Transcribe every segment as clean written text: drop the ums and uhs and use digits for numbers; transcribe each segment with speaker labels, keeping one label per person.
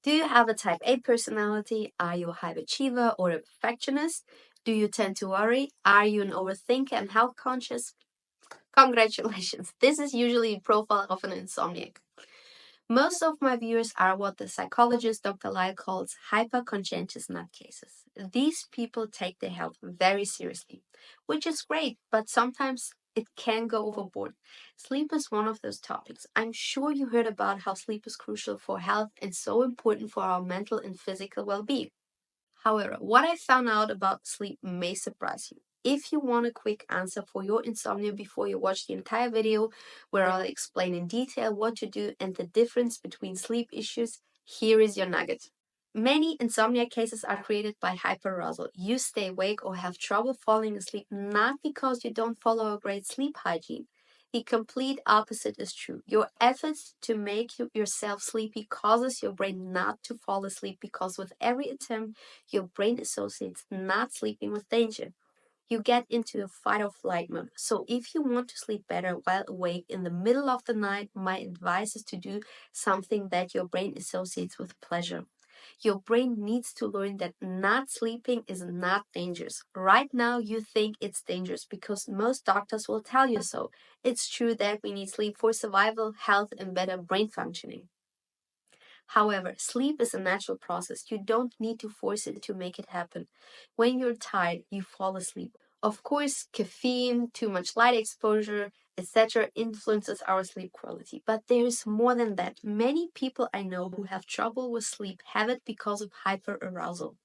Speaker 1: Do you have a type A personality? Are you a high achiever or a perfectionist? Do you tend to worry? Are you an overthinker and health conscious? Congratulations, this is usually a profile of an insomniac. Most of my viewers are what the psychologist Dr. Lyle calls hyper-conscientious nutcases. These people take their health very seriously, which is great, but sometimes it can go overboard. Sleep is one of those topics. I'm sure you heard about how sleep is crucial for health and so important for our mental and physical well-being. However, what I found out about sleep may surprise you. If you want a quick answer for your insomnia before you watch the entire video, where I'll explain in detail what to do and the difference between sleep issues, here is your nugget. Many insomnia cases are created by hyperarousal. You stay awake or have trouble falling asleep not because you don't follow a great sleep hygiene. The complete opposite is true. Your efforts to make yourself sleepy causes your brain not to fall asleep because with every attempt, your brain associates not sleeping with danger. You get into a fight or flight mode. So if you want to sleep better while awake in the middle of the night, my advice is to do something that your brain associates with pleasure. Your brain needs to learn that not sleeping is not dangerous. Right now, you think it's dangerous because most doctors will tell you so. It's true that we need sleep for survival, health, and better brain functioning. However, sleep is a natural process. You don't need to force it to make it happen. When you're tired, you fall asleep. Of course, caffeine, too much light exposure, etc., influences our sleep quality. But there's more than that. Many people I know who have trouble with sleep have it because of hyperarousal.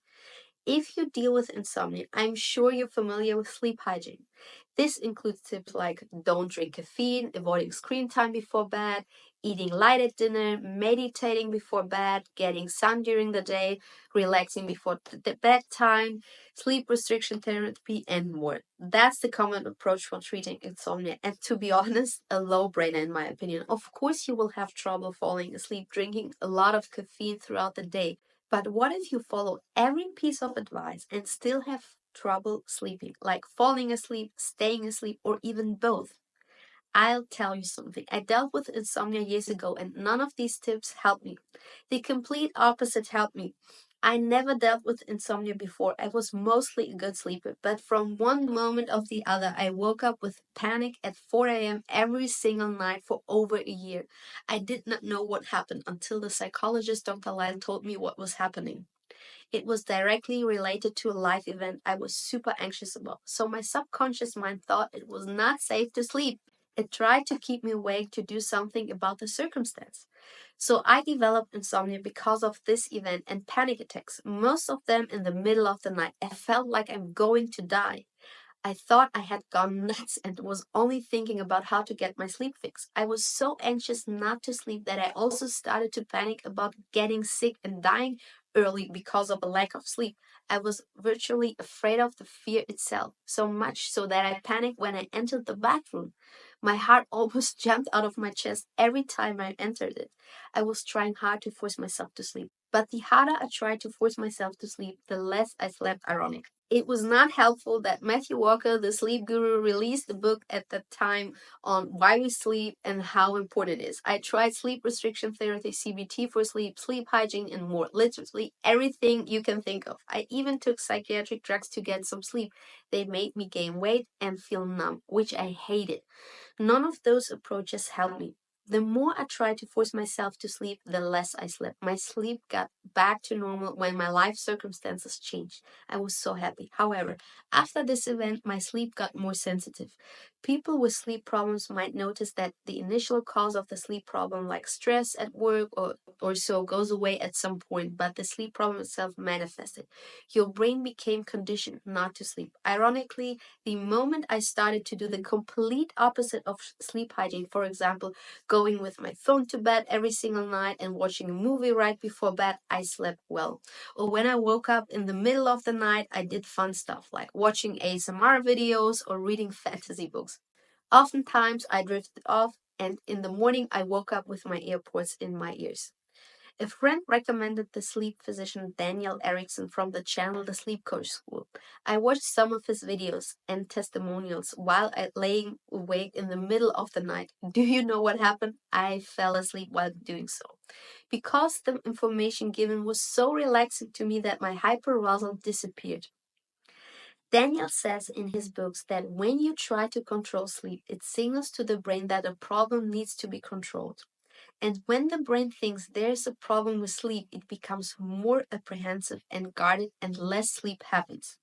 Speaker 1: If you deal with insomnia, I'm sure you're familiar with sleep hygiene. This includes tips like don't drink caffeine, avoiding screen time before bed, eating light at dinner, meditating before bed, getting sun during the day, relaxing before the bedtime, sleep restriction therapy, and more. That's the common approach for treating insomnia, and to be honest, a low brainer in my opinion. Of course, you will have trouble falling asleep drinking a lot of caffeine throughout the day. But what if you follow every piece of advice and still have trouble sleeping, like falling asleep, staying asleep, or even both? I'll tell you something. I dealt with insomnia years ago, and none of these tips helped me. The complete opposite helped me. I never dealt with insomnia before. I was mostly a good sleeper, but from one moment of the other, I woke up with panic at 4 a.m. every single night for over a year. I did not know what happened until the psychologist Dr. Lyle told me what was happening. It was directly related to a life event I was super anxious about, so my subconscious mind thought it was not safe to sleep. It tried to keep me awake to do something about the circumstance. So I developed insomnia because of this event and panic attacks, most of them in the middle of the night. I felt like I'm going to die. I thought I had gone nuts and was only thinking about how to get my sleep fixed. I was so anxious not to sleep that I also started to panic about getting sick and dying early because of a lack of sleep. I was virtually afraid of the fear itself, so much so that I panicked when I entered the bathroom. My heart almost jumped out of my chest every time I entered it. I was trying hard to force myself to sleep. But the harder I tried to force myself to sleep, the less I slept, ironically. It was not helpful that Matthew Walker, the sleep guru, released a book at that time on why we sleep and how important it is. I tried sleep restriction therapy, CBT for sleep, sleep hygiene, and more. Literally everything you can think of. I even took psychiatric drugs to get some sleep. They made me gain weight and feel numb, which I hated. None of those approaches helped me. The more I tried to force myself to sleep, the less I slept. My sleep got back to normal when my life circumstances changed. I was so happy. However, after this event, my sleep got more sensitive. People with sleep problems might notice that the initial cause of the sleep problem, like stress at work or so, goes away at some point, but the sleep problem itself manifested. Your brain became conditioned not to sleep. Ironically, the moment I started to do the complete opposite of sleep hygiene, for example, going with my phone to bed every single night and watching a movie right before bed, I slept well. Or when I woke up in the middle of the night, I did fun stuff like watching ASMR videos or reading fantasy books. Oftentimes, I drifted off, and in the morning, I woke up with my earpods in my ears. A friend recommended the sleep physician Daniel Erickson from the channel The Sleep Coach School. I watched some of his videos and testimonials while I laying awake in the middle of the night. Do you know what happened? I fell asleep while doing so. Because the information given was so relaxing to me that my hyperarousal disappeared. Daniel says in his books that when you try to control sleep, it signals to the brain that a problem needs to be controlled. And when the brain thinks there's a problem with sleep, it becomes more apprehensive and guarded, and less sleep happens.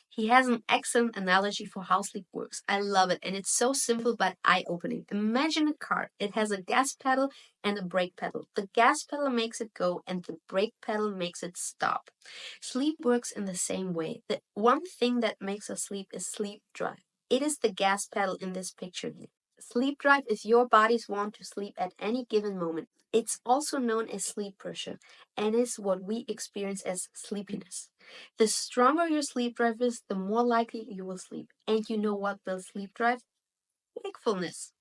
Speaker 1: He has an excellent analogy for how sleep works. I love it, and it's so simple but eye-opening. Imagine a car. It has a gas pedal and a brake pedal. The gas pedal makes it go, and the brake pedal makes it stop. Sleep works in the same way. The one thing that makes us sleep is sleep drive. It is the gas pedal in this picture. Sleep drive is your body's want to sleep at any given moment. It's also known as sleep pressure, and is what we experience as sleepiness. The stronger your sleep drive is, the more likely you will sleep. And you know what builds sleep drive? Wakefulness.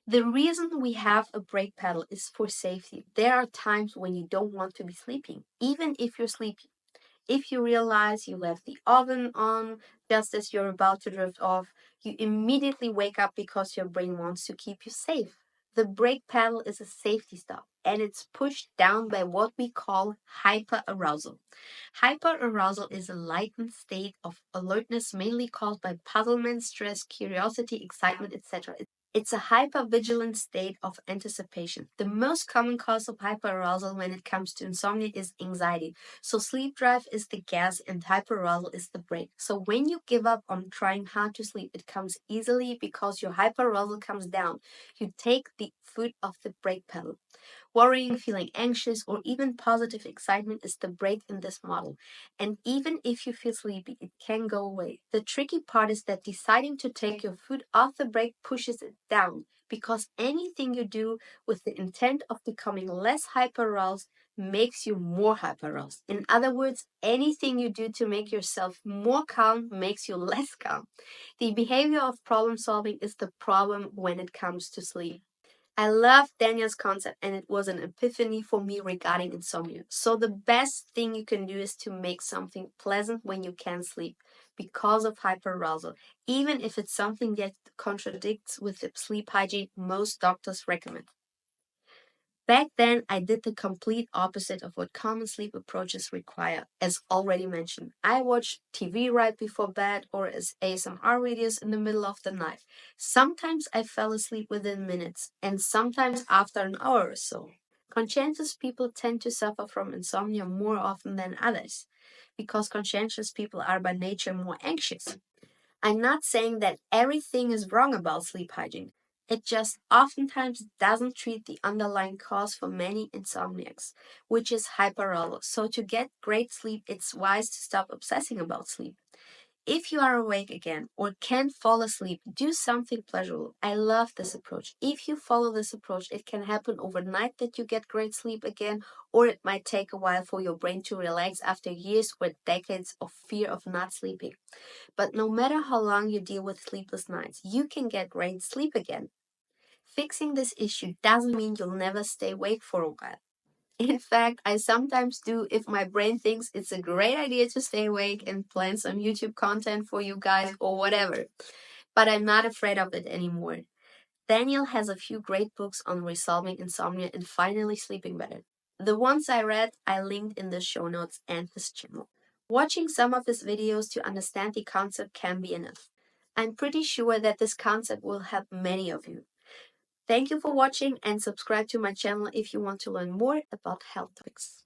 Speaker 1: The reason we have a brake pedal is for safety. There are times when you don't want to be sleeping, even if you're sleepy. If you realize you left the oven on just as you're about to drift off, you immediately wake up because your brain wants to keep you safe. The brake pedal is a safety stop, and it's pushed down by what we call hyperarousal. Hyperarousal is a heightened state of alertness mainly caused by puzzlement, stress, curiosity, excitement, etc. It's a hypervigilant state of anticipation. The most common cause of hyperarousal when it comes to insomnia is anxiety. So sleep drive is the gas and hyperarousal is the brake. So when you give up on trying hard to sleep, it comes easily because your hyperarousal comes down. You take the foot off the brake pedal. Worrying, feeling anxious, or even positive excitement is the brake in this model. And even if you feel sleepy, it can go away. The tricky part is that deciding to take your foot off the brake pushes it down, because anything you do with the intent of becoming less hyperaroused makes you more hyperaroused. In other words, anything you do to make yourself more calm makes you less calm. The behavior of problem solving is the problem when it comes to sleep. I love Daniel's concept, and it was an epiphany for me regarding insomnia. So the best thing you can do is to make something pleasant when you can't sleep because of hyperarousal, even if it's something that contradicts with the sleep hygiene most doctors recommend. Back then, I did the complete opposite of what common sleep approaches require. As already mentioned, I watched TV right before bed or as ASMR videos in the middle of the night. Sometimes I fell asleep within minutes, and sometimes after an hour or so. Conscientious people tend to suffer from insomnia more often than others, because conscientious people are by nature more anxious. I'm not saying that everything is wrong about sleep hygiene. It just oftentimes doesn't treat the underlying cause for many insomniacs, which is hyperarousal. So to get great sleep, it's wise to stop obsessing about sleep. If you are awake again or can't fall asleep, do something pleasurable. I love this approach. If you follow this approach, it can happen overnight that you get great sleep again, or it might take a while for your brain to relax after years or decades of fear of not sleeping. But no matter how long you deal with sleepless nights, you can get great sleep again. Fixing this issue doesn't mean you'll never stay awake for a while. In fact, I sometimes do if my brain thinks it's a great idea to stay awake and plan some YouTube content for you guys or whatever. But I'm not afraid of it anymore. Daniel has a few great books on resolving insomnia and finally sleeping better. The ones I read, I linked in the show notes and his channel. Watching some of his videos to understand the concept can be enough. I'm pretty sure that this concept will help many of you. Thank you for watching, and subscribe to my channel if you want to learn more about health topics.